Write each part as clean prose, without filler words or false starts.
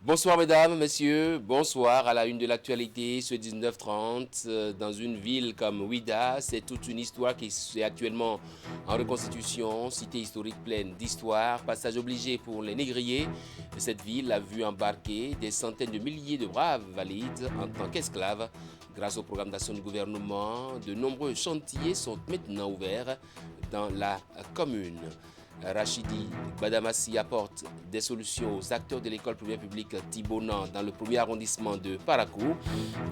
Bonsoir mesdames, messieurs, bonsoir à la une de l'actualité ce 19h30 dans une ville comme Ouida. C'est toute une histoire qui est actuellement en reconstitution, cité historique pleine d'histoire, passage obligé pour les négriers. Cette ville a vu embarquer des centaines de milliers de braves valides en tant qu'esclaves. Grâce au programme d'action du gouvernement, de nombreux chantiers sont maintenant ouverts dans la commune. Rachidi Badamassi apporte des solutions aux acteurs de l'école primaire publique Thibonan dans le premier arrondissement de Parakou.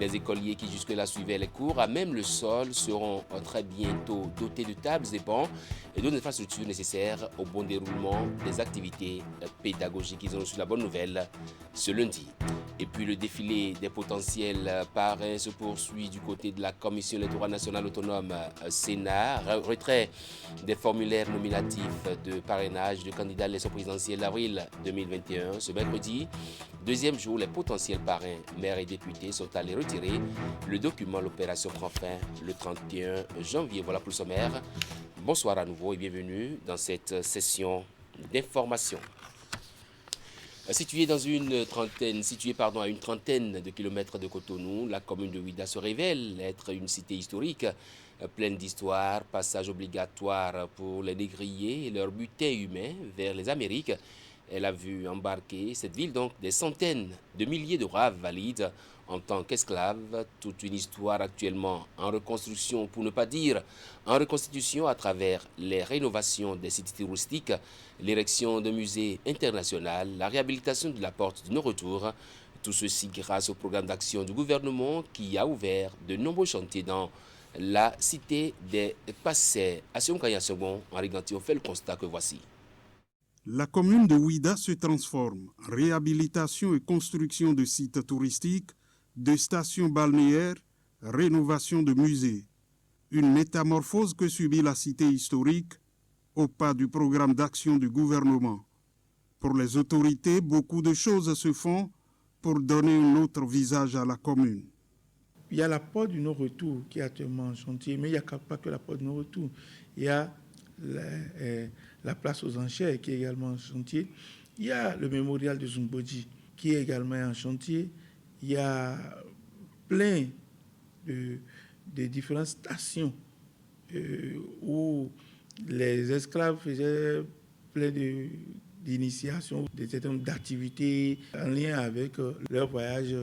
Les écoliers qui jusque-là suivaient les cours à même le sol seront très bientôt dotés de tables et bancs et d'autres infrastructures nécessaires au bon déroulement des activités pédagogiques. Ils ont reçu la bonne nouvelle ce lundi. Et puis le défilé des potentiels parrains se poursuit du côté de la Commission électorale nationale autonome Sénat. Retrait des formulaires nominatifs de parrainage de candidats à l'élection présidentielle d'avril 2021. Ce mercredi, deuxième jour, les potentiels parrains, maires et députés sont allés retirer le document. L'opération prend fin le 31 janvier. Voilà pour le sommaire. Bonsoir à nouveau et bienvenue dans cette session d'information. Située à une trentaine de kilomètres de Cotonou, la commune de Ouida se révèle être une cité historique pleine d'histoire, passage obligatoire pour les négriers et leur butin humain vers les Amériques. Elle a vu embarquer cette ville donc des centaines de milliers de braves valides en tant qu'esclaves, toute une histoire actuellement en reconstruction, pour ne pas dire en reconstitution à travers les rénovations des sites touristiques, l'érection de musées internationaux, la réhabilitation de la porte de non-retour. Tout ceci grâce au programme d'action du gouvernement qui a ouvert de nombreux chantiers dans la cité des Passés. À Second, Henri Gantier, on fait le constat que voici. La commune de Ouida se transforme. Réhabilitation et construction de sites touristiques, de stations balnéaires, rénovation de musées. Une métamorphose que subit la cité historique au pas du programme d'action du gouvernement. Pour les autorités, beaucoup de choses se font pour donner un autre visage à la commune. Il y a la porte du non-retour qui est actuellement en chantier, mais il n'y a pas que la porte du non-retour. Il y a la place aux enchères qui est également en chantier. Il y a le mémorial de Zumboji qui est également en chantier. Il y a plein de différentes stations où les esclaves faisaient plein d'initiations, de certaines d'activités en lien avec leur voyage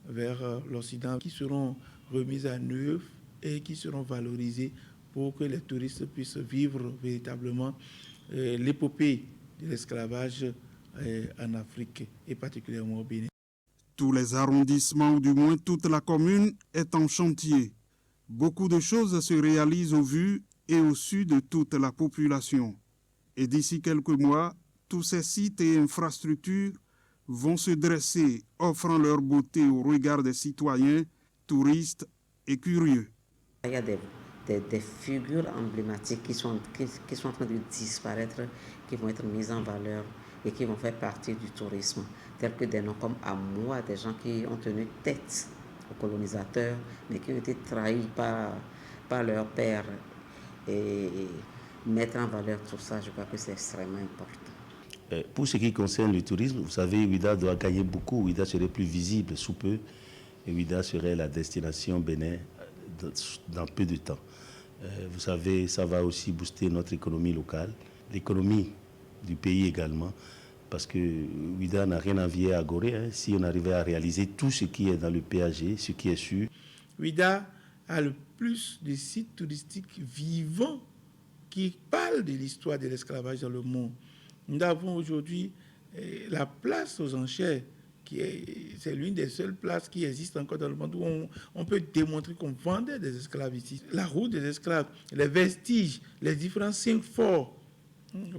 vers l'Occident qui seront remises à neuf et qui seront valorisées pour que les touristes puissent vivre véritablement l'épopée de l'esclavage en Afrique et particulièrement au Bénin. Tous les arrondissements, ou du moins toute la commune, est en chantier. Beaucoup de choses se réalisent au vu et au su de toute la population. Et d'ici quelques mois, tous ces sites et infrastructures vont se dresser, offrant leur beauté au regard des citoyens, touristes et curieux. Il y a des figures emblématiques qui sont en train de disparaître, qui vont être mises en valeur et qui vont faire partie du tourisme, tels que des noms comme Amoua, des gens qui ont tenu tête aux colonisateurs, mais qui ont été trahis par leur père. Et mettre en valeur tout ça, je crois que c'est extrêmement important. Pour ce qui concerne le tourisme, vous savez, Ouida doit gagner beaucoup. Ouida serait plus visible sous peu. Et Ouida serait la destination Bénin dans peu de temps. Vous savez, ça va aussi booster notre économie locale, l'économie du pays également, parce que Ouida n'a rien à envier à Gorée. Si on arrivait à réaliser tout ce qui est dans le PAG, ce qui est sûr. Ouida a le plus de sites touristiques vivants qui parlent de l'histoire de l'esclavage dans le monde. Nous avons aujourd'hui la place aux enchères, c'est l'une des seules places qui existent encore dans le monde où on peut démontrer qu'on vendait des esclaves ici. La route des esclaves, les vestiges, les différents 5 forts,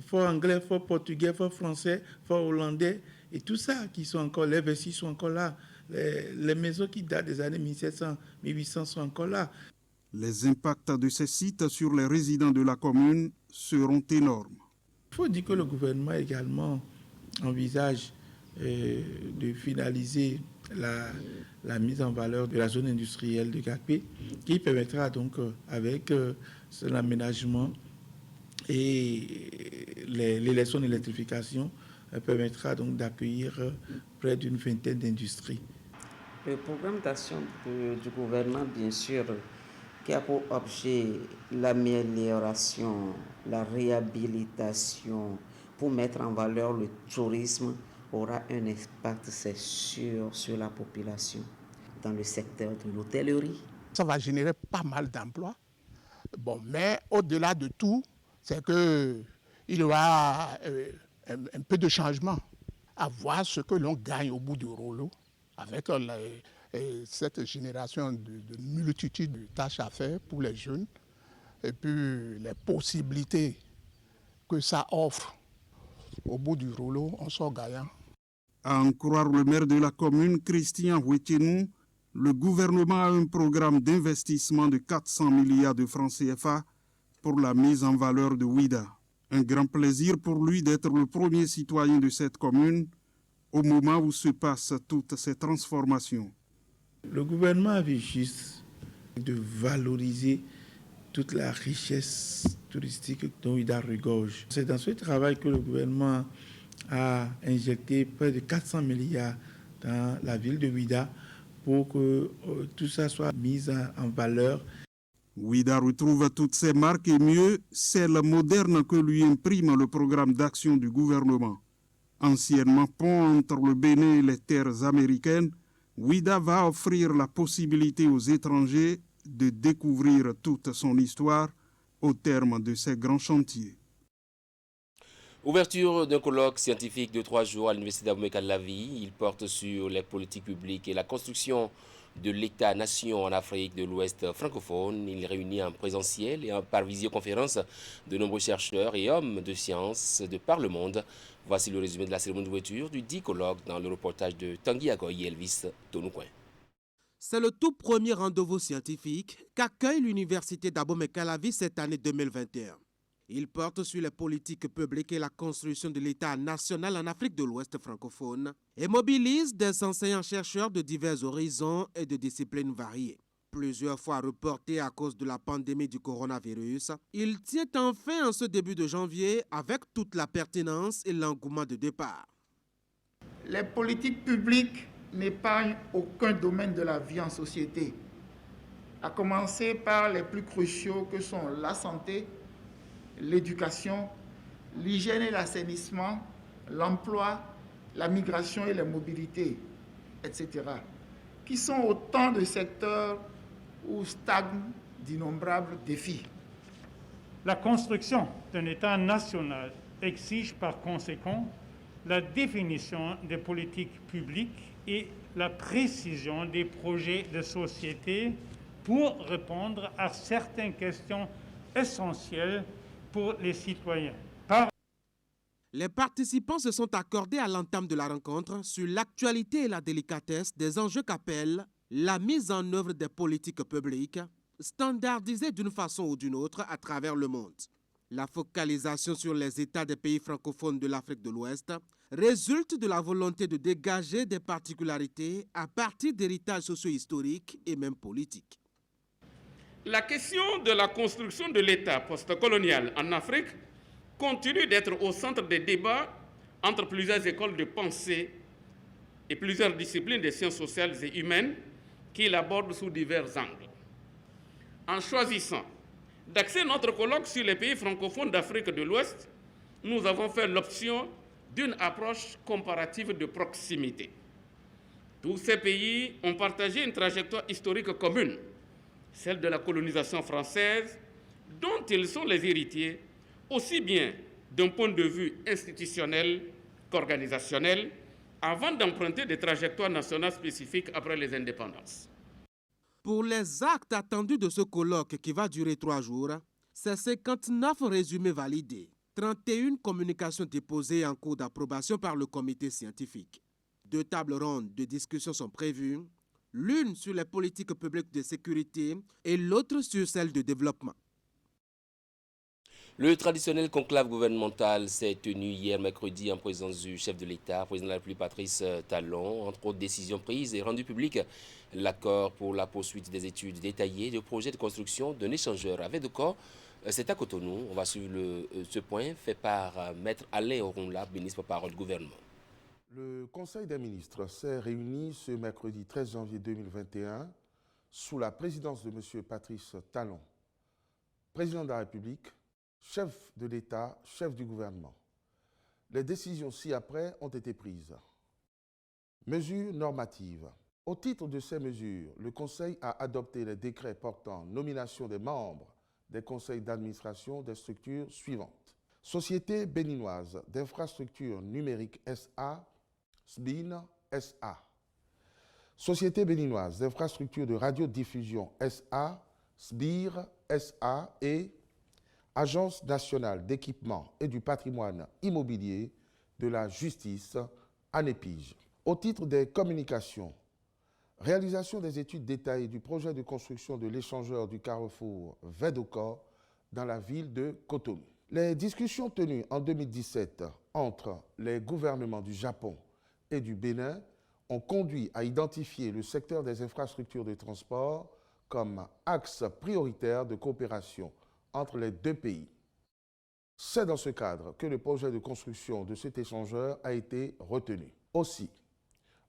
fort anglais, fort portugais, fort français, fort hollandais, et tout ça qui sont encore, les vestiges sont encore là. Les maisons qui datent des années 1700, 1800 sont encore là. Les impacts de ces sites sur les résidents de la commune seront énormes. Il faut dire que le gouvernement également envisage de finaliser la mise en valeur de la zone industrielle de Gakpé, qui permettra donc, avec l'aménagement et l'élection d'électrification, permettra donc d'accueillir près d'une vingtaine d'industries. Le programme d'action du gouvernement, bien sûr, qui a pour objet l'amélioration, la réhabilitation, pour mettre en valeur le tourisme, aura un impact, c'est sûr, sur la population dans le secteur de l'hôtellerie. Ça va générer pas mal d'emplois. Bon, mais au-delà de tout, c'est qu'il y aura un peu de changement à voir ce que l'on gagne au bout du rouleau avec cette génération de multitude de tâches à faire pour les jeunes et puis les possibilités que ça offre. Au bout du rouleau, on sort gagnant. À en croire le maire de la commune, Christian Huetinou, le gouvernement a un programme d'investissement de 400 milliards de francs CFA pour la mise en valeur de Ouida. Un grand plaisir pour lui d'être le premier citoyen de cette commune au moment où se passent toutes ces transformations. Le gouvernement avait juste de valoriser toute la richesse touristique dont Ouida regorge. C'est dans ce travail que le gouvernement a injecté près de 400 milliards dans la ville de Ouida pour que tout ça soit mis en valeur. Ouida retrouve toutes ses marques et mieux, celle moderne que lui imprime le programme d'action du gouvernement. Anciennement pont entre le Bénin et les terres américaines, Ouida va offrir la possibilité aux étrangers de découvrir toute son histoire au terme de ces grands chantiers. Ouverture d'un colloque scientifique de 3 jours à l'Université d'Abomey-Calavi. Il porte sur les politiques publiques et la construction de l'État-nation en Afrique de l'Ouest francophone. Il réunit en présentiel et par visioconférence de nombreux chercheurs et hommes de sciences de par le monde. Voici le résumé de la cérémonie d'ouverture du dit colloque dans le reportage de Tanguy Agoy et Elvis Tonoucoin. C'est le tout premier rendez-vous scientifique qu'accueille l'Université d'Abomey-Calavi cette année 2021. Il porte sur les politiques publiques et la construction de l'État national en Afrique de l'Ouest francophone et mobilise des enseignants-chercheurs de divers horizons et de disciplines variées. Plusieurs fois reporté à cause de la pandémie du coronavirus, il tient enfin en ce début de janvier avec toute la pertinence et l'engouement de départ. Les politiques publiques n'épargnent aucun domaine de la vie en société, à commencer par les plus cruciaux que sont la santé, l'éducation, l'hygiène et l'assainissement, l'emploi, la migration et les mobilités, etc., qui sont autant de secteurs où stagnent d'innombrables défis. La construction d'un État national exige par conséquent la définition des politiques publiques et la précision des projets de société pour répondre à certaines questions essentielles pour les citoyens. Les participants se sont accordés à l'entame de la rencontre sur l'actualité et la délicatesse des enjeux qu'appelle la mise en œuvre des politiques publiques, standardisées d'une façon ou d'une autre à travers le monde. La focalisation sur les États des pays francophones de l'Afrique de l'Ouest résulte de la volonté de dégager des particularités à partir d'héritages socio-historiques et même politiques. La question de la construction de l'État postcolonial en Afrique continue d'être au centre des débats entre plusieurs écoles de pensée et plusieurs disciplines des sciences sociales et humaines qui l'abordent sous divers angles. En choisissant d'axer notre colloque sur les pays francophones d'Afrique de l'Ouest, nous avons fait l'option d'une approche comparative de proximité. Tous ces pays ont partagé une trajectoire historique commune, celle de la colonisation française, dont ils sont les héritiers, aussi bien d'un point de vue institutionnel qu'organisationnel, avant d'emprunter des trajectoires nationales spécifiques après les indépendances. Pour les actes attendus de ce colloque qui va durer 3 jours, c'est 59 résumés validés, 31 communications déposées en cours d'approbation par le comité scientifique. 2 tables rondes de discussion sont prévues, l'une sur les politiques publiques de sécurité et l'autre sur celles de développement. Le traditionnel conclave gouvernemental s'est tenu hier mercredi en présence du chef de l'État, président de la République Patrice Talon. Entre autres décisions prises et rendues publiques, l'accord pour la poursuite des études détaillées du projet de construction d'un échangeur avec de corps C'est à Cotonou. On va suivre ce point fait par Maître Alain Oronla, ministre porte-parole du gouvernement. Le Conseil des ministres s'est réuni ce mercredi 13 janvier 2021 sous la présidence de M. Patrice Talon, président de la République, chef de l'État, chef du gouvernement. Les décisions ci-après ont été prises. Mesures normatives. Au titre de ces mesures, le Conseil a adopté les décrets portant nomination des membres des conseils d'administration des structures suivantes. Société béninoise d'infrastructures numériques SA, SBIN SA. Société béninoise d'infrastructures de radiodiffusion SA, SBIR SA et Agence nationale d'équipement et du patrimoine immobilier de la justice, ANEPIJ. Au titre des communications, réalisation des études détaillées du projet de construction de l'échangeur du carrefour Vedoko dans la ville de Cotonou. Les discussions tenues en 2017 entre les gouvernements du Japon et du Bénin ont conduit à identifier le secteur des infrastructures de transport comme axe prioritaire de coopération entre les deux pays. C'est dans ce cadre que le projet de construction de cet échangeur a été retenu. Aussi,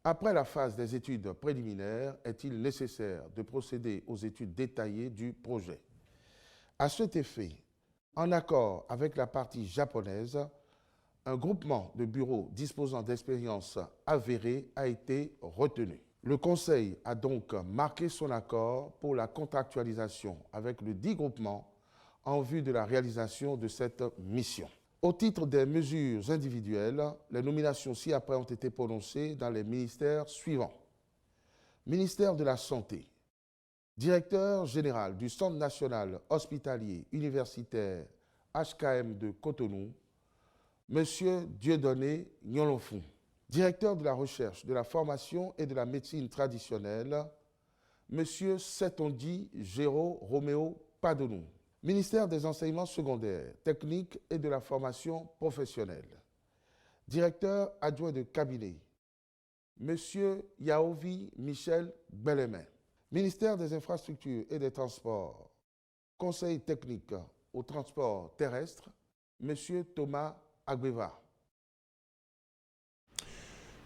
après la phase des études préliminaires, est-il nécessaire de procéder aux études détaillées du projet. À cet effet, en accord avec la partie japonaise, un groupement de bureaux disposant d'expériences avérées a été retenu. Le Conseil a donc marqué son accord pour la contractualisation avec le dit groupement en vue de la réalisation de cette mission. Au titre des mesures individuelles, les nominations ci-après ont été prononcées dans les ministères suivants. Ministère de la Santé, directeur général du Centre national hospitalier universitaire HKM de Cotonou, M. Dieudonné Nyolonfou. Directeur de la recherche, de la formation et de la médecine traditionnelle, M. Setondi Géraud Roméo Padonou. Ministère des enseignements secondaires, techniques et de la formation professionnelle. Directeur adjoint de cabinet, M. Yaovi Michel Bellemin. Ministère des infrastructures et des transports, conseil technique au transport terrestre, M. Thomas Agbeva.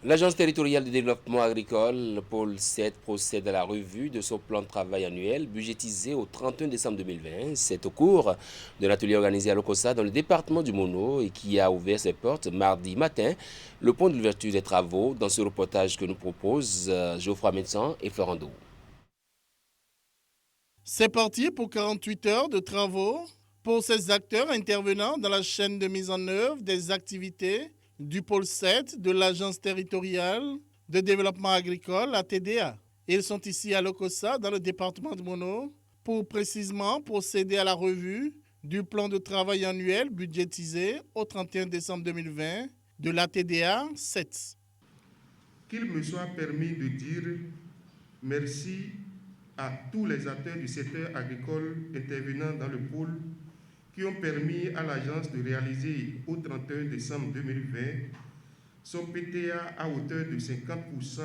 L'Agence territoriale de développement agricole, le pôle 7, procède à la revue de son plan de travail annuel budgétisé au 31 décembre 2020. C'est au cours de l'atelier organisé à Lokossa dans le département du Mono et qui a ouvert ses portes mardi matin. Le point de l'ouverture des travaux dans ce reportage que nous proposent Geoffroy Médecin et Florent Dou. C'est parti pour 48 heures de travaux pour ces acteurs intervenant dans la chaîne de mise en œuvre des activités du pôle 7 de l'Agence territoriale de développement agricole, la TDA. Ils sont ici à Lokossa, dans le département de Mono, pour précisément procéder à la revue du plan de travail annuel budgétisé au 31 décembre 2020 de la TDA 7. Qu'il me soit permis de dire merci à tous les acteurs du secteur agricole intervenant dans le pôle qui ont permis à l'agence de réaliser au 31 décembre 2020 son PTA à hauteur de 50%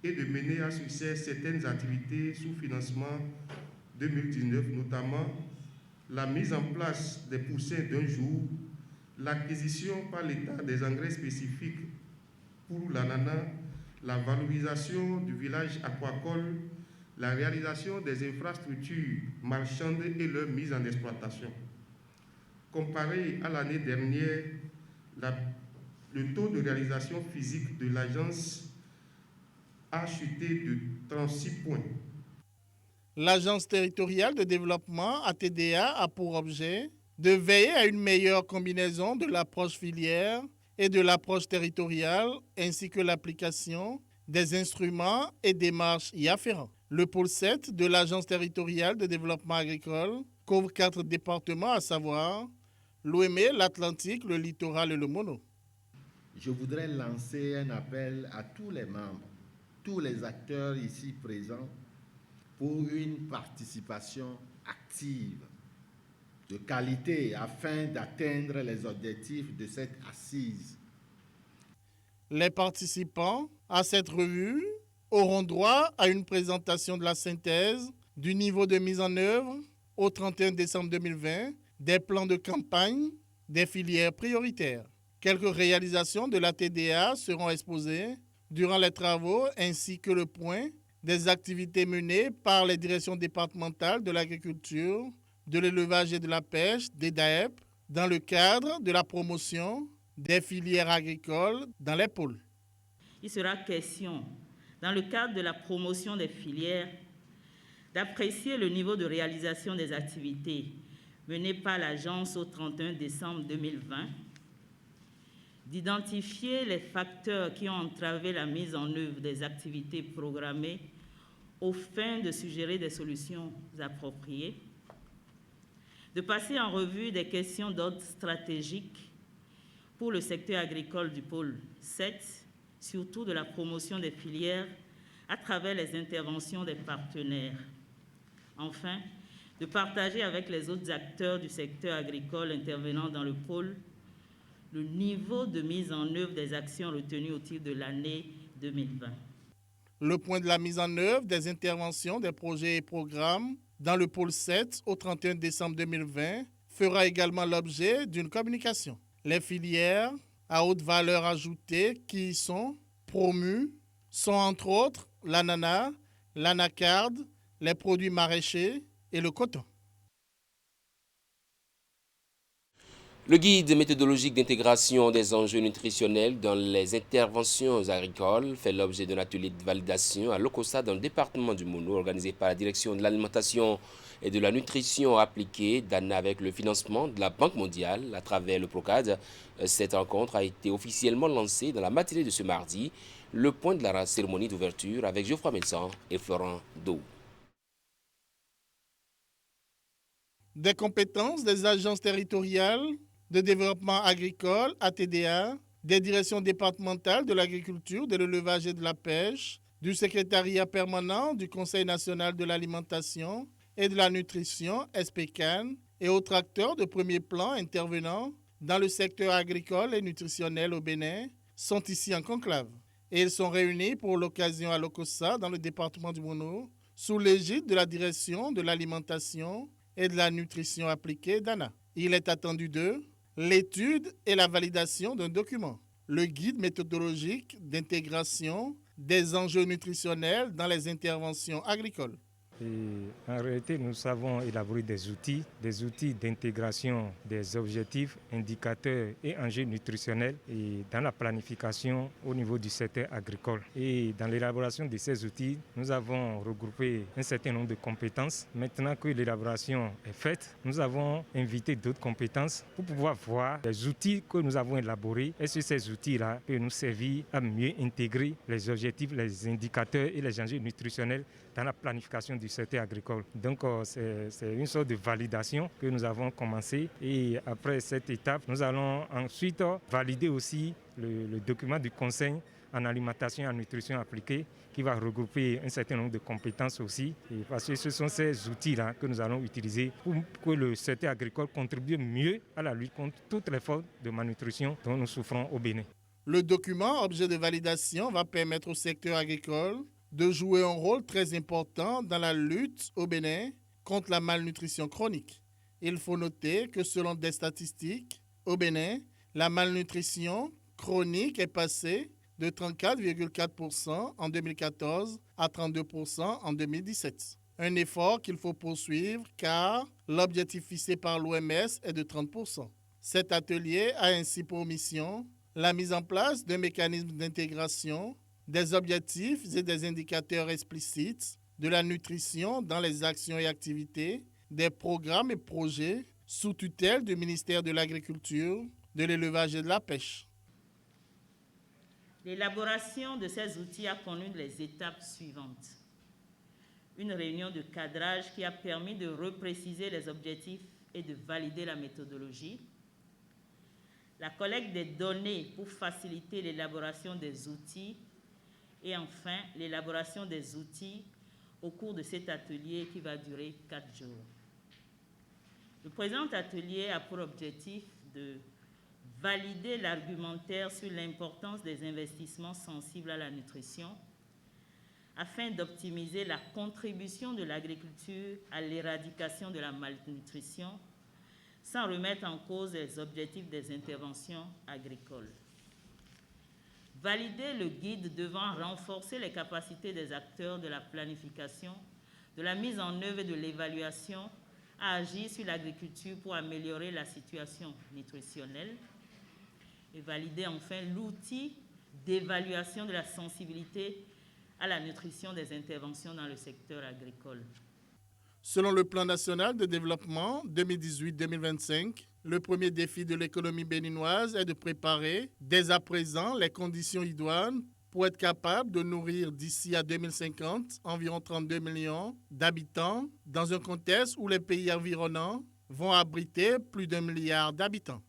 et de mener à succès certaines activités sous financement 2019, notamment la mise en place des poussins d'un jour, l'acquisition par l'État des engrais spécifiques pour l'ananas, la valorisation du village aquacole, la réalisation des infrastructures marchandes et leur mise en exploitation. Comparé à l'année dernière, le taux de réalisation physique de l'agence a chuté de 36 points. L'Agence territoriale de développement, ATDA, a pour objet de veiller à une meilleure combinaison de l'approche filière et de l'approche territoriale, ainsi que l'application des instruments et démarches y afférents. Le pôle 7 de l'Agence territoriale de développement agricole couvre 4 départements, à savoir l'Ouémé, l'Atlantique, le littoral et le Mono. Je voudrais lancer un appel à tous les membres, tous les acteurs ici présents, pour une participation active, de qualité, afin d'atteindre les objectifs de cette assise. Les participants à cette revue auront droit à une présentation de la synthèse du niveau de mise en œuvre au 31 décembre 2020 des plans de campagne, des filières prioritaires. Quelques réalisations de la TDA seront exposées durant les travaux ainsi que le point des activités menées par les directions départementales de l'agriculture, de l'élevage et de la pêche, des DAEP, dans le cadre de la promotion des filières agricoles dans les pôles. Il sera question, dans le cadre de la promotion des filières, d'apprécier le niveau de réalisation des activités menées par l'agence au 31 décembre 2020, d'identifier les facteurs qui ont entravé la mise en œuvre des activités programmées aux fins de suggérer des solutions appropriées, de passer en revue des questions d'ordre stratégique pour le secteur agricole du pôle 7, surtout de la promotion des filières à travers les interventions des partenaires. Enfin, de partager avec les autres acteurs du secteur agricole intervenant dans le pôle le niveau de mise en œuvre des actions retenues au titre de l'année 2020. Le point de la mise en œuvre des interventions des projets et programmes dans le pôle 7 au 31 décembre 2020 fera également l'objet d'une communication. Les filières à haute valeur ajoutée qui y sont promues sont entre autres l'ananas, l'anacarde, les produits maraîchers et le coton. Le guide méthodologique d'intégration des enjeux nutritionnels dans les interventions agricoles fait l'objet d'un atelier de validation à Lokossa dans le département du Mono, organisé par la direction de l'alimentation et de la nutrition appliquée d'ANA avec le financement de la Banque mondiale à travers le PROCAD. Cette rencontre a été officiellement lancée dans la matinée de ce mardi. Le point de la cérémonie d'ouverture avec Geoffroy Melsan et Florent Dou. Des compétences des agences territoriales de développement agricole, ATDA, des directions départementales de l'agriculture, de l'élevage et de la pêche, du secrétariat permanent du Conseil national de l'alimentation et de la nutrition, SPCAN, et autres acteurs de premier plan intervenant dans le secteur agricole et nutritionnel au Bénin sont ici en conclave. Et ils sont réunis pour l'occasion à Lokossa, dans le département du Mono, sous l'égide de la direction de l'alimentation et de la nutrition appliquée d'ANA. Il est attendu d'eux l'étude et la validation d'un document, le guide méthodologique d'intégration des enjeux nutritionnels dans les interventions agricoles. Et en réalité, nous avons élaboré des outils d'intégration des objectifs, indicateurs et enjeux nutritionnels et dans la planification au niveau du secteur agricole. Et dans l'élaboration de ces outils, nous avons regroupé un certain nombre de compétences. Maintenant que l'élaboration est faite, nous avons invité d'autres compétences pour pouvoir voir les outils que nous avons élaborés et sur ces outils-là peuvent nous servir à mieux intégrer les objectifs, les indicateurs et les enjeux nutritionnels dans la planification du secteur agricole. Donc c'est une sorte de validation que nous avons commencé et après cette étape, nous allons ensuite valider aussi le document du Conseil en alimentation et en nutrition appliquée qui va regrouper un certain nombre de compétences aussi. Et parce que ce sont ces outils-là que nous allons utiliser pour que le secteur agricole contribue mieux à la lutte contre toutes les formes de malnutrition dont nous souffrons au Bénin. Le document, objet de validation, va permettre au secteur agricole de jouer un rôle très important dans la lutte au Bénin contre la malnutrition chronique. Il faut noter que selon des statistiques, au Bénin, la malnutrition chronique est passée de 34,4% en 2014 à 32% en 2017. Un effort qu'il faut poursuivre car l'objectif fixé par l'OMS est de 30%. Cet atelier a ainsi pour mission la mise en place d'un mécanisme d'intégration des objectifs et des indicateurs explicites de la nutrition dans les actions et activités, des programmes et projets sous tutelle du ministère de l'Agriculture, de l'Élevage et de la Pêche. L'élaboration de ces outils a connu les étapes suivantes. Une réunion de cadrage qui a permis de repréciser les objectifs et de valider la méthodologie. La collecte des données pour faciliter l'élaboration des outils. Et enfin, l'élaboration des outils au cours de cet atelier qui va durer 4 jours. Le présent atelier a pour objectif de valider l'argumentaire sur l'importance des investissements sensibles à la nutrition afin d'optimiser la contribution de l'agriculture à l'éradication de la malnutrition sans remettre en cause les objectifs des interventions agricoles. Valider le guide devant renforcer les capacités des acteurs de la planification, de la mise en œuvre et de l'évaluation à agir sur l'agriculture pour améliorer la situation nutritionnelle. Et valider enfin l'outil d'évaluation de la sensibilité à la nutrition des interventions dans le secteur agricole. Selon le plan national de développement 2018-2025, le premier défi de l'économie béninoise est de préparer dès à présent les conditions idoines pour être capable de nourrir d'ici à 2050 environ 32 millions d'habitants dans un contexte où les pays environnants vont abriter plus d'1 milliard d'habitants.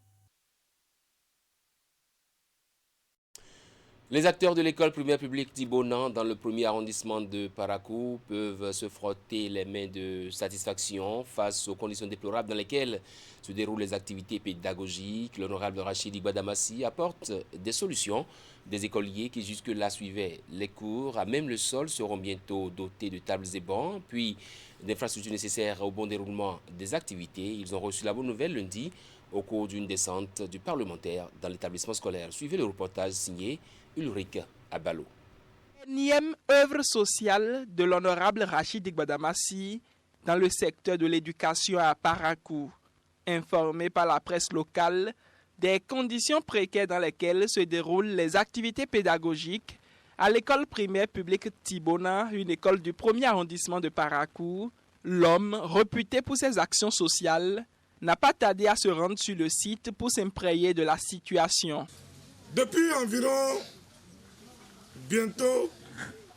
Les acteurs de l'école primaire publique d'Ibonan dans le premier arrondissement de Parakou peuvent se frotter les mains de satisfaction face aux conditions déplorables dans lesquelles se déroulent les activités pédagogiques. L'honorable Rachid Igbadamassi apporte des solutions. Des écoliers qui jusque-là suivaient les cours à même le sol seront bientôt dotés de tables et bancs, puis d'infrastructures nécessaires au bon déroulement des activités. Ils ont reçu la bonne nouvelle lundi au cours d'une descente du parlementaire dans l'établissement scolaire. Suivez le reportage signé Ulrich Abalo. Énième œuvre sociale de l'honorable Rachid Igbadamassi dans le secteur de l'éducation à Parakou. Informé par la presse locale des conditions précaires dans lesquelles se déroulent les activités pédagogiques à l'école primaire publique Tibona, une école du premier arrondissement de Parakou, l'homme, réputé pour ses actions sociales, n'a pas tardé à se rendre sur le site pour s'imprégner de la situation. Depuis environ bientôt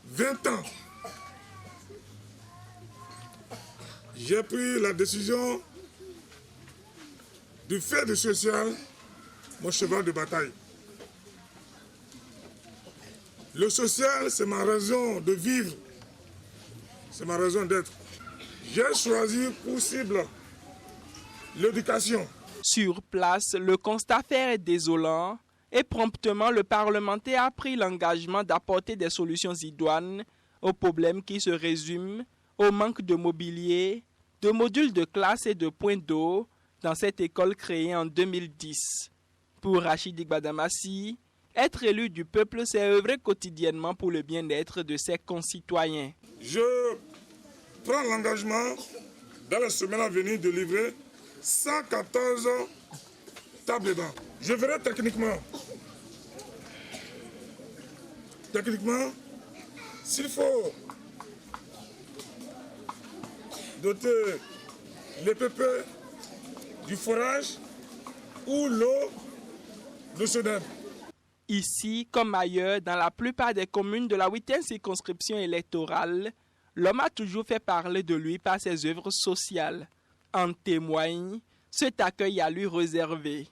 20 ans, j'ai pris la décision de faire du social mon cheval de bataille. Le social, c'est ma raison de vivre, c'est ma raison d'être. J'ai choisi pour cible l'éducation. Sur place, le constat fait est désolant et promptement le parlementaire a pris l'engagement d'apporter des solutions idoines aux problèmes qui se résument au manque de mobilier, de modules de classe et de points d'eau dans cette école créée en 2010. Pour Rachid Igbadamassi, être élu du peuple, c'est œuvrer quotidiennement pour le bien-être de ses concitoyens. Je prends l'engagement dans la semaine à venir de livrer 114 tables et bancs. Je verrai techniquement, s'il faut doter les pépés du forage ou l'eau de SODEM. Ici, comme ailleurs, dans la plupart des communes de la 8e circonscription électorale, l'homme a toujours fait parler de lui par ses œuvres sociales. En témoigne cet accueil à lui réservé.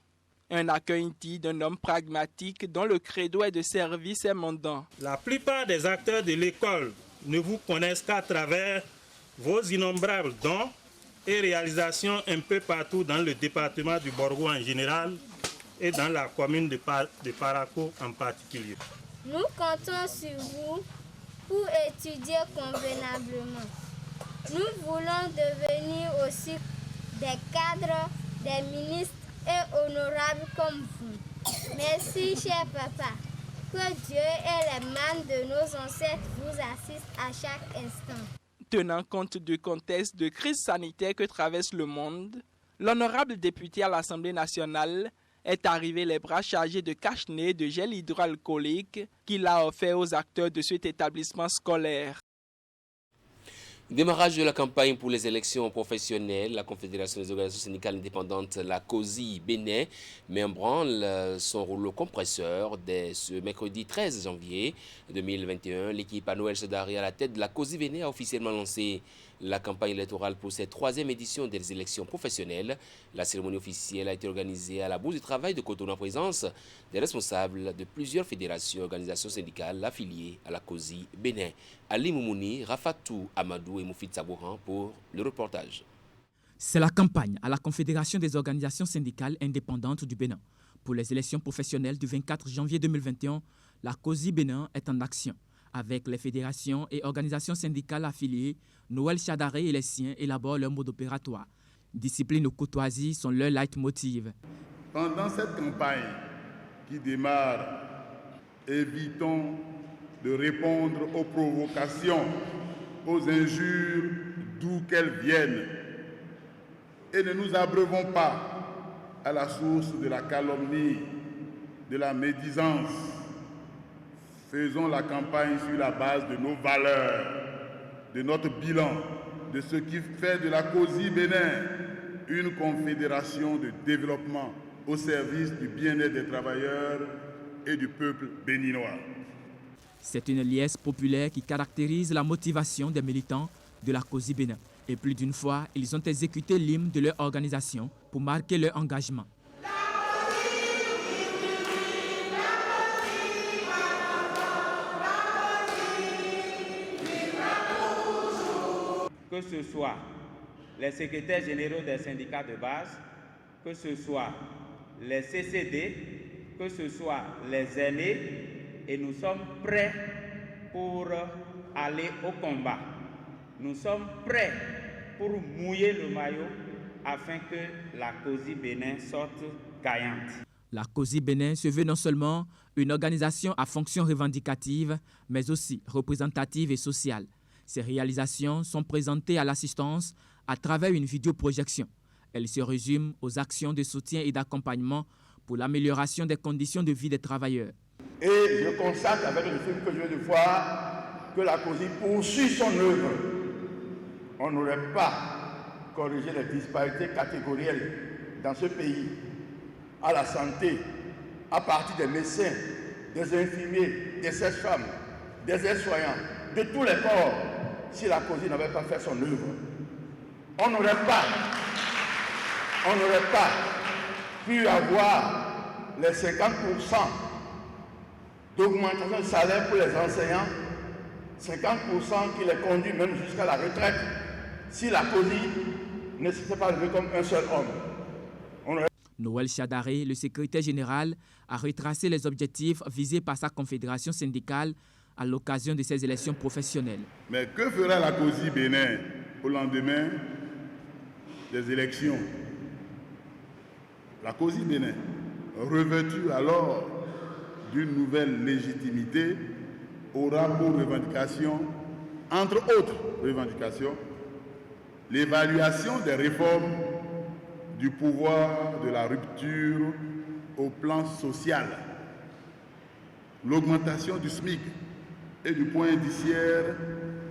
Un accueil dit d'un homme pragmatique dont le credo est de servir ses mandants. La plupart des acteurs de l'école ne vous connaissent qu'à travers vos innombrables dons et réalisations un peu partout dans le département du Borgo en général et dans la commune de Parakou en particulier. Nous comptons sur vous pour étudier convenablement. Nous voulons devenir aussi des cadres, des ministres et honorables comme vous. Merci, cher papa. Que Dieu et les mains de nos ancêtres vous assistent à chaque instant. Tenant compte du contexte de crise sanitaire que traverse le monde, l'honorable député à l'Assemblée nationale est arrivé les bras chargés de cache-nez de gel hydroalcoolique qu'il a offert aux acteurs de cet établissement scolaire. Démarrage de la campagne pour les élections professionnelles, la Confédération des organisations syndicales indépendantes, la COSI Bénin, met en branle son rouleau compresseur dès ce mercredi 13 janvier 2021. L'équipe à Noël Sedari à la tête de la COSI Bénin a officiellement lancé la campagne électorale pour cette 3e édition des élections professionnelles. La cérémonie officielle a été organisée à la Bourse du Travail de Cotonou en présence des responsables de plusieurs fédérations et organisations syndicales affiliées à la COSI Bénin. Ali Moumouni, Rafatou Amadou et Moufid Sabouran pour le reportage. C'est la campagne à la Confédération des organisations syndicales indépendantes du Bénin. Pour les élections professionnelles du 24 janvier 2021, la COSI Bénin est en action. Avec les fédérations et organisations syndicales affiliées, Noël Chadaré et les siens élaborent leur mode opératoire. Discipline ou courtoisie sont leurs leitmotiv. Pendant cette campagne qui démarre, évitons de répondre aux provocations, aux injures, d'où qu'elles viennent. Et ne nous abreuvons pas à la source de la calomnie, de la médisance. Faisons la campagne sur la base de nos valeurs, de notre bilan, de ce qui fait de la COSI Bénin une confédération de développement au service du bien-être des travailleurs et du peuple béninois. C'est une liesse populaire qui caractérise la motivation des militants de la COSI Bénin. Et plus d'une fois, ils ont exécuté l'hymne de leur organisation pour marquer leur engagement. Que ce soit les secrétaires généraux des syndicats de base, que ce soit les CCD, que ce soit les aînés, et nous sommes prêts pour aller au combat. Nous sommes prêts pour mouiller le maillot afin que la COSI Bénin sorte gagnante. La COSI Bénin se veut non seulement une organisation à fonction revendicative, mais aussi représentative et sociale. Ces réalisations sont présentées à l'assistance à travers une vidéoprojection. Elles se résument aux actions de soutien et d'accompagnement pour l'amélioration des conditions de vie des travailleurs. Et je constate avec le film que je viens de voir que la COSI poursuit son œuvre. On n'aurait pas corrigé les disparités catégorielles dans ce pays, à la santé, à partir des médecins, des infirmiers, des sages-femmes, des aides-soignants, de tous les corps, si la COSI n'avait pas fait son œuvre. On n'aurait pas pu avoir les 50% d'augmentation de salaire pour les enseignants, 50% qui les conduit même jusqu'à la retraite, si la COSI ne s'était pas levée comme un seul homme. Noël Chadaré, le secrétaire général, a retracé les objectifs visés par sa confédération syndicale à l'occasion de ces élections professionnelles. Mais que fera la COSI Bénin au lendemain des élections? La COSI Bénin, revêtue alors d'une nouvelle légitimité, aura pour revendication, entre autres revendications, l'évaluation des réformes du pouvoir de la rupture au plan social, l'augmentation du SMIC et du point indiciaire,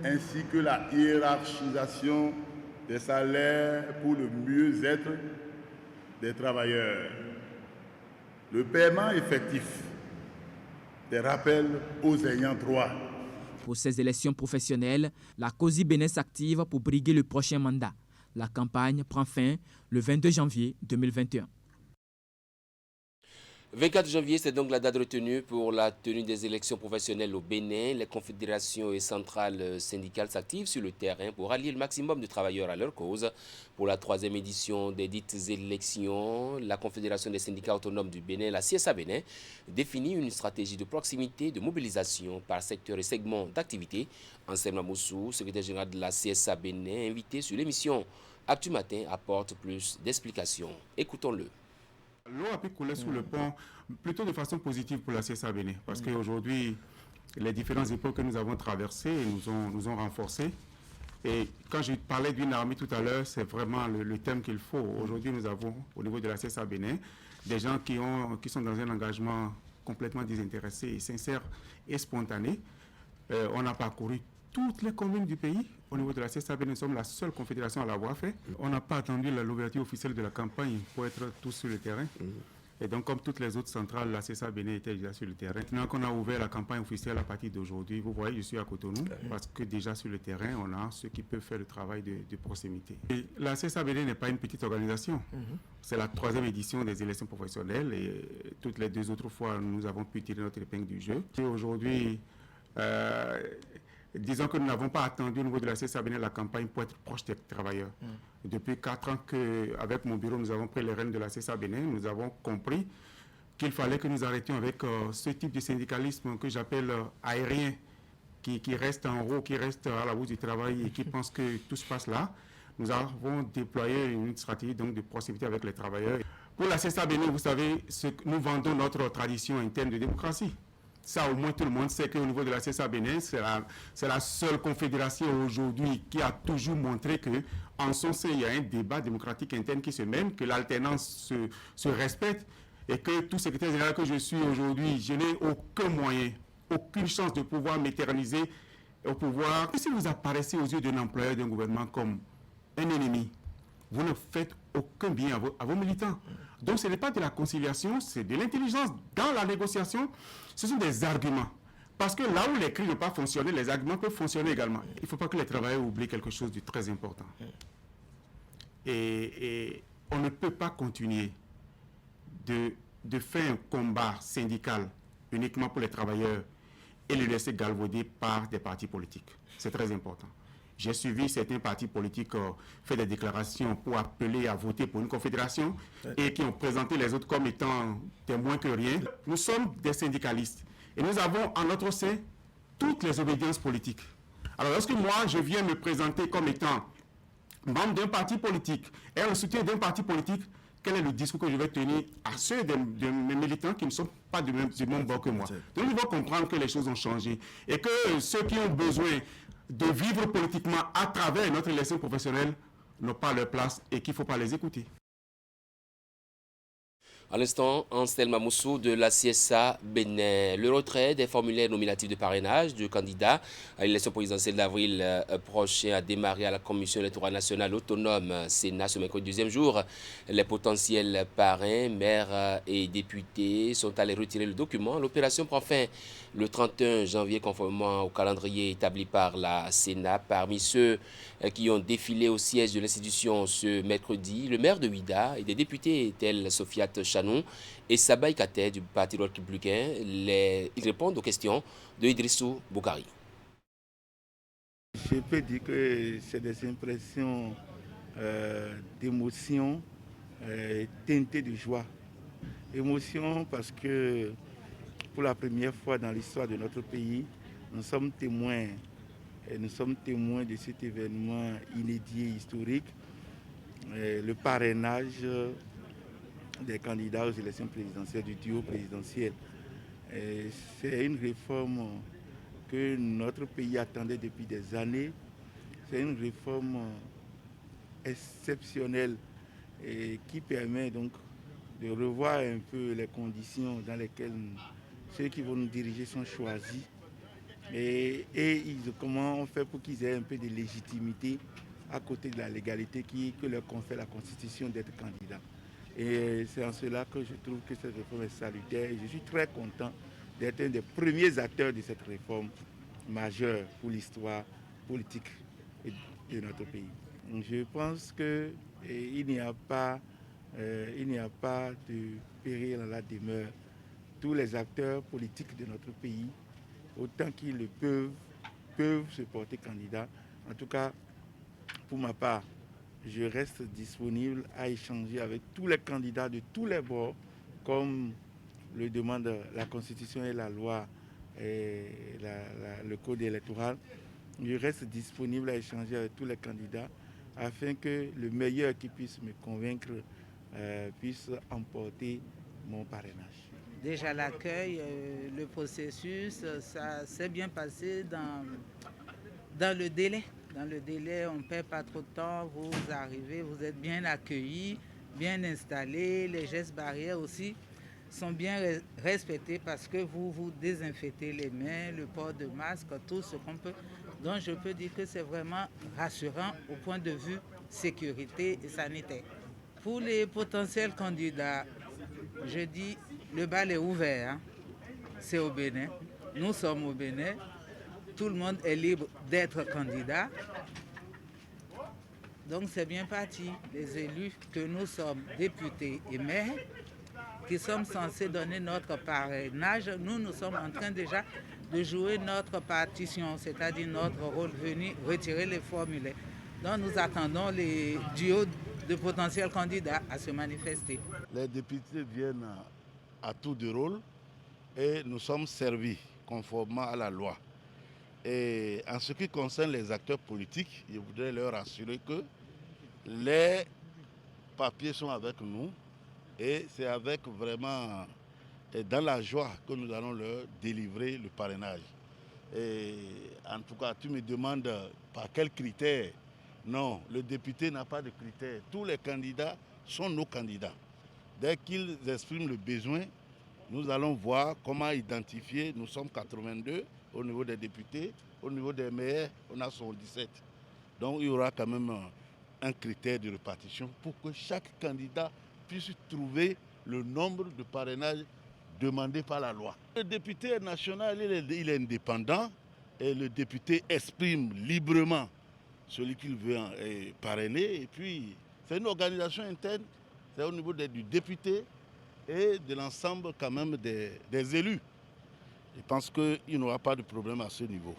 ainsi que la hiérarchisation des salaires pour le mieux-être des travailleurs, le paiement effectif des rappels aux ayants droit. Pour ces élections professionnelles, la COSI Bénin s'active pour briguer le prochain mandat. La campagne prend fin le 22 janvier 2021. 24 janvier, c'est donc la date retenue pour la tenue des élections professionnelles au Bénin. Les confédérations et centrales syndicales s'activent sur le terrain pour rallier le maximum de travailleurs à leur cause. Pour la 3e édition des dites élections, la Confédération des syndicats autonomes du Bénin, la CSA Bénin, définit une stratégie de proximité, de mobilisation par secteur et segment d'activité. Anselme Moussou, secrétaire général de la CSA Bénin, invité sur l'émission Actu Matin, apporte plus d'explications. Écoutons-le. L'eau a pu couler sous le pont plutôt de façon positive pour la CSA Bénin, parce qu'aujourd'hui, les différentes époques que nous avons traversées nous ont renforcés. Et quand je parlais d'une armée tout à l'heure, c'est vraiment le thème qu'il faut. Aujourd'hui, nous avons, au niveau de la CSA Bénin, des gens qui sont dans un engagement complètement désintéressé et sincère et spontané. On a parcouru toutes les communes du pays. Au niveau de la CSA Bénin, nous sommes la seule confédération à l'avoir fait. On n'a pas attendu l'ouverture officielle de la campagne pour être tous sur le terrain. Et donc, comme toutes les autres centrales, la CSA Bénin était déjà sur le terrain. Maintenant qu'on a ouvert la campagne officielle à partir d'aujourd'hui, vous voyez, je suis à Cotonou, parce que déjà sur le terrain, on a ceux qui peuvent faire le travail de proximité. Et la CSA Bénin n'est pas une petite organisation. C'est la 3e édition des élections professionnelles et toutes les 2 autres fois, nous avons pu tirer notre épingle du jeu. Et aujourd'hui, disons que nous n'avons pas attendu au niveau de la CSA Bénin la campagne pour être proche des travailleurs. Depuis 4 ans qu'avec mon bureau, nous avons pris les rênes de la CSA Bénin, nous avons compris qu'il fallait que nous arrêtions avec ce type de syndicalisme que j'appelle aérien, qui reste en haut, qui reste à la bout du travail et qui pense que tout se passe là. nous avons déployé une stratégie donc, de proximité avec les travailleurs. Pour la CESA Bénin, vous savez, nous vendons notre tradition interne de démocratie. Ça, au moins, tout le monde sait qu'au niveau de la CESA Bénin, c'est la seule confédération aujourd'hui qui a toujours montré qu'en son sein, il y a un débat démocratique interne qui se mène, que l'alternance se respecte et que tout secrétaire général que je suis aujourd'hui, je n'ai aucun moyen, aucune chance de pouvoir m'éterniser au pouvoir. Et si vous apparaissez aux yeux d'un employeur d'un gouvernement comme un ennemi, vous ne faites aucun bien à vos militants. Donc ce n'est pas de la conciliation, c'est de l'intelligence. Dans la négociation, ce sont des arguments. Parce que là où les cris n'ont pas fonctionné, les arguments peuvent fonctionner également. Il ne faut pas que les travailleurs oublient quelque chose de très important. Et on ne peut pas continuer de faire un combat syndical uniquement pour les travailleurs et le laisser galvauder par des partis politiques. C'est très important. J'ai suivi certains partis politiques faire des déclarations pour appeler à voter pour une confédération et qui ont présenté les autres comme étant des moins que rien. Nous sommes des syndicalistes et nous avons en notre sein toutes les obédiences politiques. Alors lorsque moi je viens me présenter comme étant membre d'un parti politique et un soutien d'un parti politique, quel est le discours que je vais tenir à ceux de mes militants qui ne sont pas du même bord que moi? Donc il faut comprendre que les choses ont changé et que ceux qui ont besoin de vivre politiquement à travers notre élection professionnelle n'ont pas leur place et qu'il ne faut pas les écouter. À l'instant, Ansel Mamoussou de la CSA Bénin. Le retrait des formulaires nominatifs de parrainage de candidats à l'élection présidentielle d'avril prochain a démarré à la Commission électorale nationale autonome Sénat ce mercredi deuxième jour. Les potentiels parrains, maires et députés sont allés retirer le document. L'opération prend fin le 31 janvier conformément au calendrier établi par la Sénat. Parmi ceux qui ont défilé au siège de l'institution ce mercredi, le maire de Ouida et des députés tels Sofiat Chanou et Sabaï Kate du Parti républicain. Ils répondent aux questions de Idrissou Boukari. Je peux dire que c'est des impressions d'émotion teintées de joie. Émotion parce que pour la première fois dans l'histoire de notre pays, nous sommes témoins de cet événement inédit et historique, le parrainage des candidats aux élections présidentielles, du duo présidentiel. C'est une réforme que notre pays attendait depuis des années. C'est une réforme exceptionnelle et qui permet donc de revoir un peu les conditions dans lesquelles ceux qui vont nous diriger sont choisis et comment on fait pour qu'ils aient un peu de légitimité à côté de la légalité que leur confère la Constitution d'être candidat. Et c'est en cela que je trouve que cette réforme est salutaire et je suis très content d'être un des premiers acteurs de cette réforme majeure pour l'histoire politique de notre pays. Je pense qu'il n'y a pas de péril à la demeure. Tous les acteurs politiques de notre pays, autant qu'ils le peuvent se porter candidat. En tout cas, pour ma part, je reste disponible à échanger avec tous les candidats de tous les bords, comme le demande la Constitution et la loi et le code électoral. Je reste disponible à échanger avec tous les candidats afin que le meilleur qui puisse me convaincre puisse emporter mon parrainage. Déjà l'accueil, le processus, ça s'est bien passé dans le délai. Dans le délai, on ne perd pas trop de temps, vous arrivez, vous êtes bien accueillis, bien installés, les gestes barrières aussi sont bien respectés parce que vous vous désinfectez les mains, le port de masque, tout ce qu'on peut. Donc je peux dire que c'est vraiment rassurant au point de vue sécurité et sanitaire. Pour les potentiels candidats, je dis le bal est ouvert, hein. C'est au Bénin, nous sommes au Bénin, tout le monde est libre d'être candidat. Donc c'est bien parti, les élus que nous sommes députés et maires, qui sommes censés donner notre parrainage, nous sommes en train déjà de jouer notre partition, c'est-à-dire notre rôle, venir retirer les formulaires. Donc nous attendons les duos de potentiels candidats à se manifester. Les députés viennent à tour de rôle et nous sommes servis conformément à la loi. Et en ce qui concerne les acteurs politiques, je voudrais leur assurer que Les papiers sont avec nous et c'est avec vraiment dans la joie que nous allons leur délivrer le parrainage. Et en tout cas, tu me demandes par quels critères. Non, le député n'a pas de critères. Tous les candidats sont nos candidats. Dès qu'ils expriment le besoin, nous allons voir comment identifier. Nous sommes 82 au niveau des députés, au niveau des maires, on a 117. Donc il y aura quand même un critère de répartition pour que chaque candidat puisse trouver le nombre de parrainages demandés par la loi. Le député national, il est indépendant et le député exprime librement celui qu'il veut parrainer. Et puis, c'est une organisation interne, c'est au niveau du député et de l'ensemble quand même des élus. Je pense qu'il n'y aura pas de problème à ce niveau.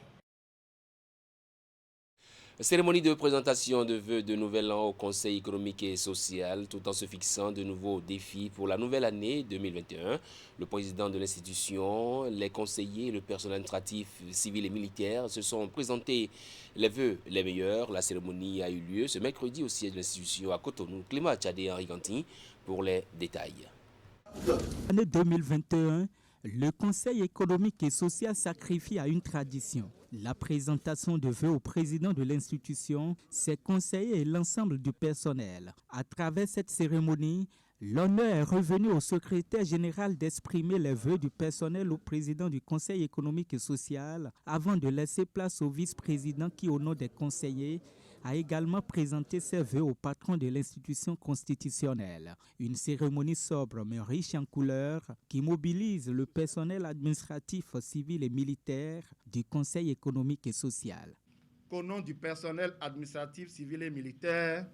Cérémonie de présentation de vœux de nouvel an au Conseil économique et social, tout en se fixant de nouveaux défis pour la nouvelle année 2021. Le président de l'institution, les conseillers et le personnel administratif, civil et militaire se sont présentés les vœux les meilleurs. La cérémonie a eu lieu ce mercredi au siège de l'institution à Cotonou. Clément Tchadé et Henri Gantin pour les détails. L'année 2021, le Conseil économique et social sacrifie à une tradition. La présentation de vœux au président de l'institution, ses conseillers et l'ensemble du personnel. À travers cette cérémonie, l'honneur est revenu au secrétaire général d'exprimer les vœux du personnel au président du Conseil économique et social avant de laisser place au vice-président qui, au nom des conseillers, a également présenté ses vœux au patron de l'institution constitutionnelle. Une cérémonie sobre mais riche en couleurs qui mobilise le personnel administratif, civil et militaire du Conseil économique et social. Au nom du personnel administratif, civil et militaire,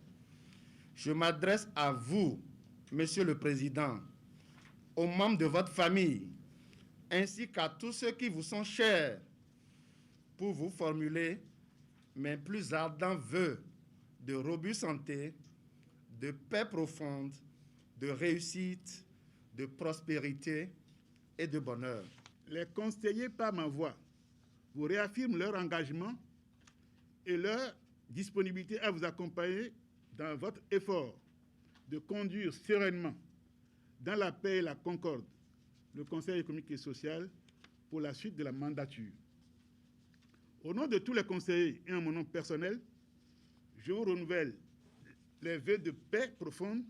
je m'adresse à vous, Monsieur le Président, aux membres de votre famille, ainsi qu'à tous ceux qui vous sont chers, pour vous formuler mes plus ardents vœux de robuste santé, de paix profonde, de réussite, de prospérité et de bonheur. Les conseillers par ma voix vous réaffirment leur engagement et leur disponibilité à vous accompagner dans votre effort de conduire sereinement, dans la paix et la concorde, le Conseil économique et social pour la suite de la mandature. Au nom de tous les conseillers et en mon nom personnel, je vous renouvelle les vœux de paix profonde,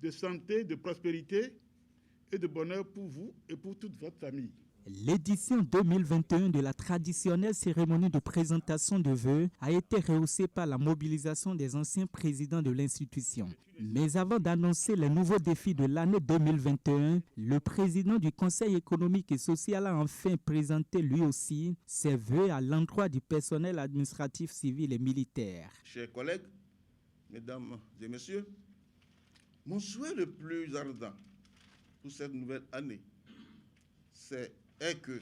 de santé, de prospérité et de bonheur pour vous et pour toute votre famille. L'édition 2021 de la traditionnelle cérémonie de présentation de vœux a été rehaussée par la mobilisation des anciens présidents de l'institution. Mais avant d'annoncer les nouveaux défis de l'année 2021, le président du Conseil économique et social a enfin présenté lui aussi ses vœux à l'endroit du personnel administratif, civil et militaire. Chers collègues, mesdames et messieurs, mon souhait le plus ardent pour cette nouvelle année, est que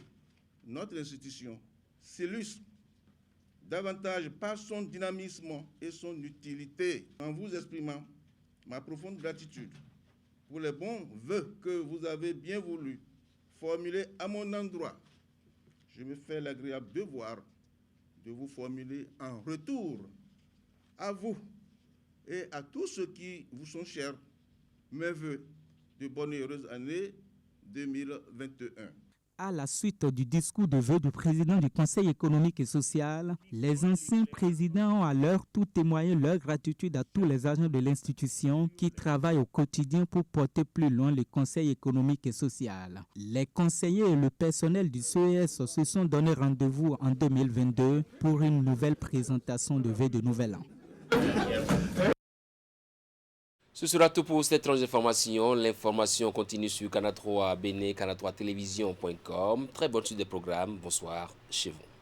notre institution s'illustre davantage par son dynamisme et son utilité, en vous exprimant ma profonde gratitude pour les bons vœux que vous avez bien voulu formuler à mon endroit. Je me fais l'agréable devoir de vous formuler en retour à vous et à tous ceux qui vous sont chers mes vœux de bonne et heureuse année 2021. À la suite du discours de vœux du président du Conseil économique et social, les anciens présidents ont à leur tour témoigné leur gratitude à tous les agents de l'institution qui travaillent au quotidien pour porter plus loin le Conseil économique et social. Les conseillers et le personnel du CES se sont donné rendez-vous en 2022 pour une nouvelle présentation de vœux de nouvel an. Ce sera tout pour cette tranche d'information. L'information continue sur Canal 3 Bénin, Canal 3 Télévision.com. Très bonne suite des programmes. Bonsoir chez vous.